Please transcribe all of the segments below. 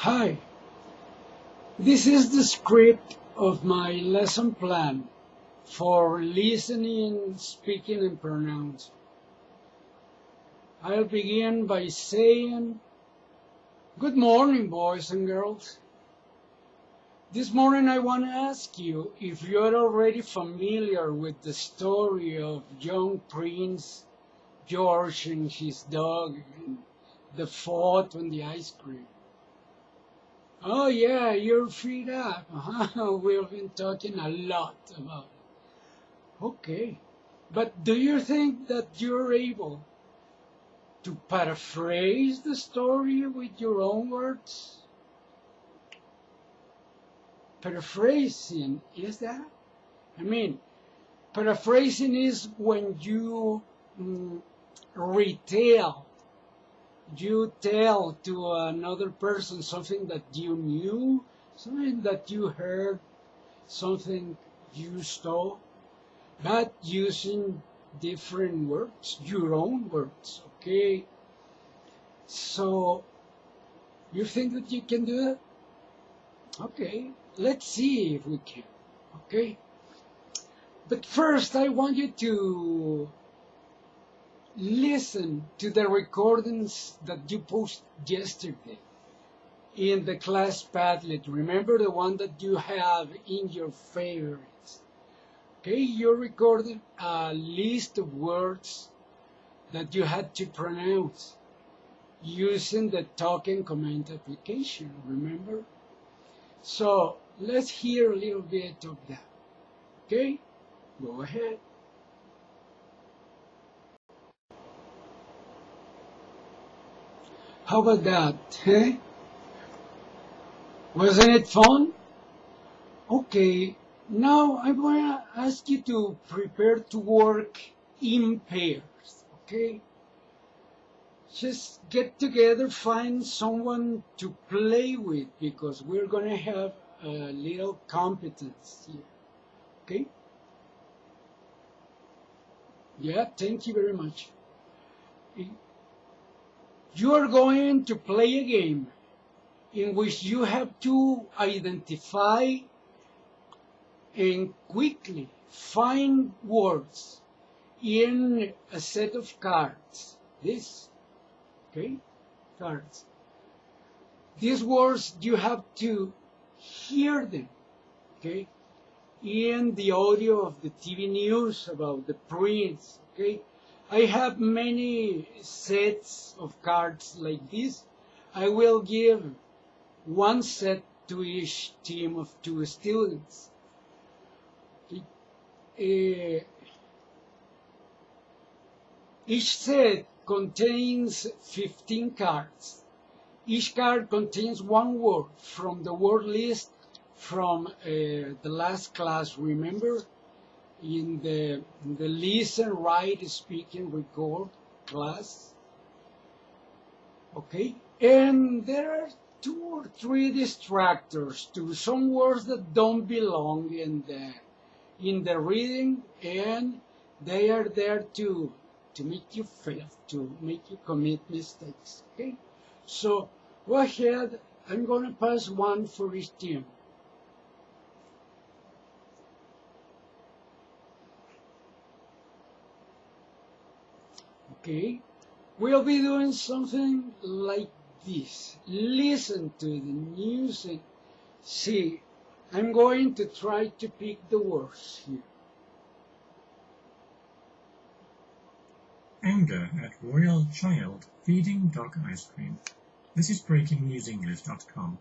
Hi, this is the script of my lesson plan for listening, speaking, and pronouncing. I'll begin by saying, good morning, boys and girls. This morning I want to ask you if you're already familiar with the story of young Prince George and his dog and the fought on the ice cream. Oh yeah, you're freed up. We've been talking a lot about it. Okay, but do you think that you're able to paraphrase the story with your own words? Paraphrasing is that? I mean, paraphrasing is when you retell. You tell to another person something that you knew, something that you heard, something you saw, but using different words, your own words, okay? So, you think that you can do that? Okay, let's see if we can, okay? But first, I want you to listen to the recordings that you posted yesterday in the class Padlet. Remember the one that you have in your favorites. Okay, you recorded a list of words that you had to pronounce using the Talk and Comment application, remember? So let's hear a little bit of that. Okay, go ahead. How about that, eh? Wasn't it fun? Okay, now I'm going to ask you to prepare to work in pairs, okay? Just get together, find someone to play with because we're going to have a little competence here, okay? Yeah, thank you very much. You are going to play a game in which you have to identify and quickly find words in a set of cards. Okay, cards. These words, you have to hear them, okay, in the audio of the TV news about the prince, okay. I have many sets of cards like this. I will give one set to each team of 2 students. Each set contains 15 cards. Each card contains one word from the word list from the last class, remember? In the listen, write, speak, and record class. Okay? And there are 2 or 3 distractors to some words that don't belong in the reading, and they are there to make you fail, to make you commit mistakes. Okay? So go ahead. I'm going to pass one for each team. Okay, we'll be doing something like this. Listen to the news and see. I'm going to try to pick the words here. Anger at royal child feeding dog ice cream. This is breakingnewsenglish.com.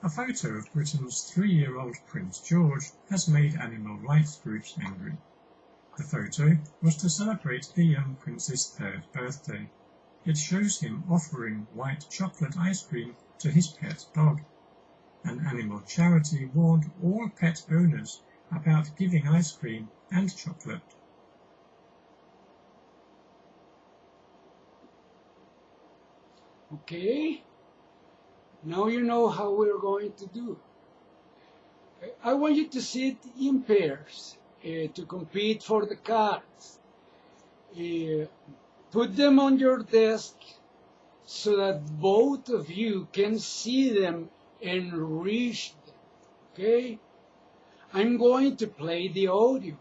A photo of Britain's 3-year-old Prince George has made animal rights groups angry. The photo was to celebrate the young prince's 3rd birthday. It shows him offering white chocolate ice cream to his pet dog. An animal charity warned all pet owners about giving ice cream and chocolate. Okay, now you know how we're going to do. I want you to sit in pairs to compete for the cards. Put them on your desk so that both of you can see them and reach them. Okay? I'm going to play the audio,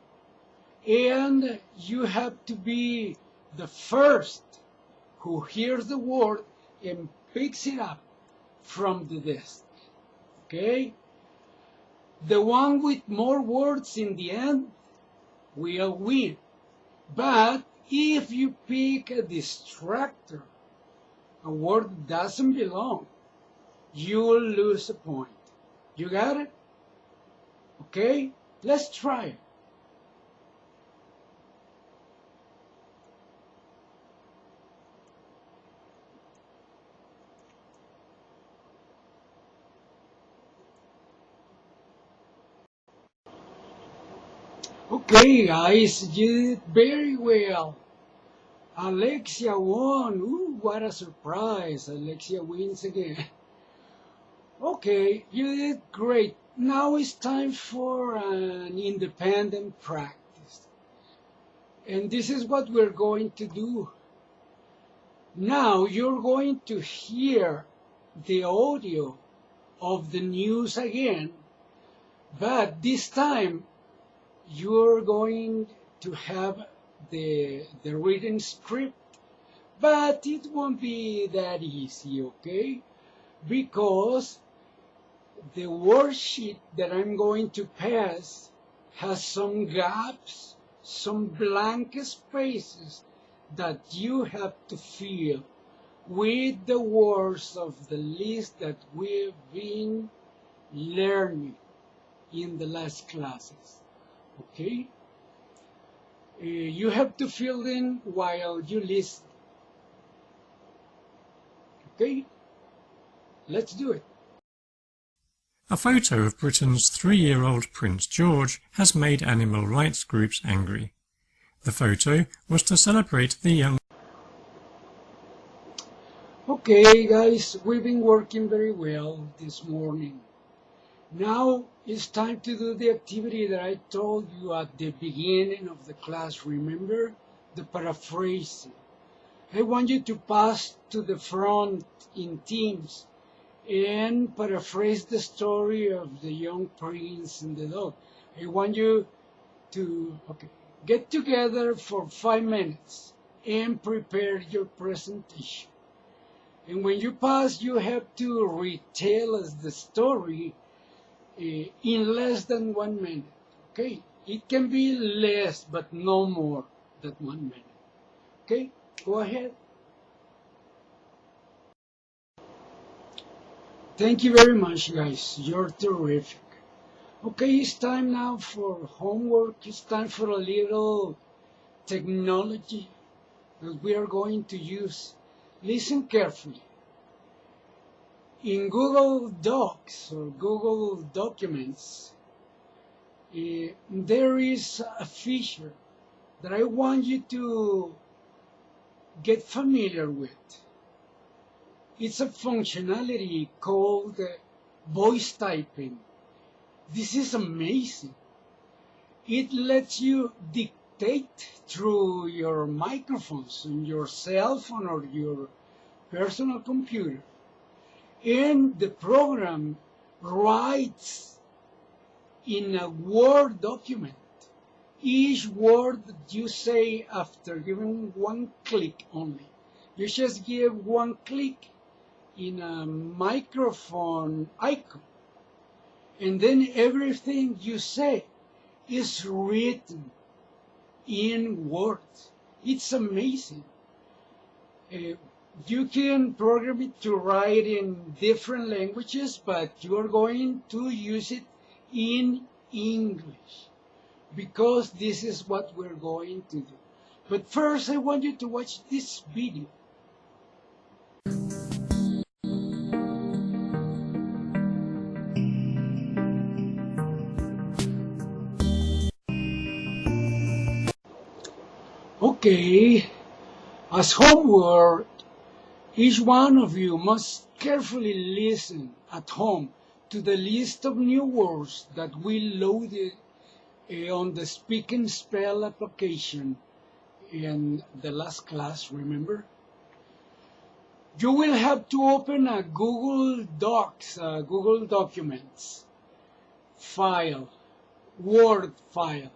and you have to be the first who hears the word and picks it up from the desk. Okay? The one with more words in the end will win. But if you pick a distractor, a word that doesn't belong, you will lose a point. You got it? Okay? Let's try it. Okay, guys, you did very well. Alexia won. Ooh, what a surprise. Alexia wins again. Okay, you did great. Now it's time for an independent practice. And this is what we're going to do. Now you're going to hear the audio of the news again, but this time you're going to have the written script, but it won't be that easy, okay? Because the worksheet that I'm going to pass has some gaps, some blank spaces that you have to fill with the words of the list that we've been learning in the last classes. Okay? You have to fill in while you listen. Okay? Let's do it. A photo of Britain's 3-year-old Prince George has made animal rights groups angry. The photo was to celebrate the young... Okay, guys, we've been working very well this morning. Now it's time to do the activity that I told you at the beginning of the class. Remember? The paraphrasing. I want you to pass to the front in teams and paraphrase the story of the young prince and the dog. I want you to get together for 5 minutes and prepare your presentation. And when you pass, you have to retell us the story in less than 1 minute. Okay? It can be less, but no more than 1 minute. Okay? Go ahead. Thank you very much, guys. You're terrific. Okay, it's time now for homework. It's time for a little technology that we are going to use. Listen carefully. In Google Docs or Google Documents, there is a feature that I want you to get familiar with. It's a functionality called voice typing. This is amazing. It lets you dictate through your microphones on your cell phone or your personal computer. And the program writes in a Word document each word that you say after giving 1 click only. You just give 1 click in a microphone icon, and then everything you say is written in words. It's amazing. You can program it to write in different languages, but you are going to use it in English because this is what we're going to do. But first, I want you to watch this video. Okay, as homework, each one of you must carefully listen at home to the list of new words that we loaded on the Speak and Spell application in the last class, remember? You will have to open a Google Docs, Google Documents file, Word file,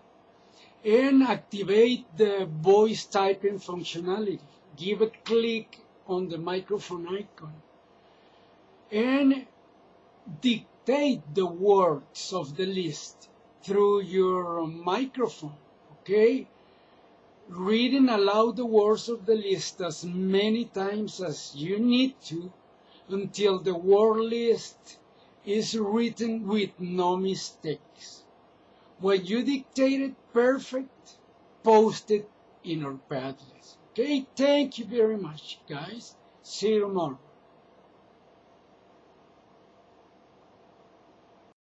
and activate the voice typing functionality. Give a click on the microphone icon and dictate the words of the list through your microphone, okay? Reading aloud the words of the list as many times as you need to until the word list is written with no mistakes. When you dictate it perfect, post it in our Padlet. Okay, thank you very much, guys. See you tomorrow.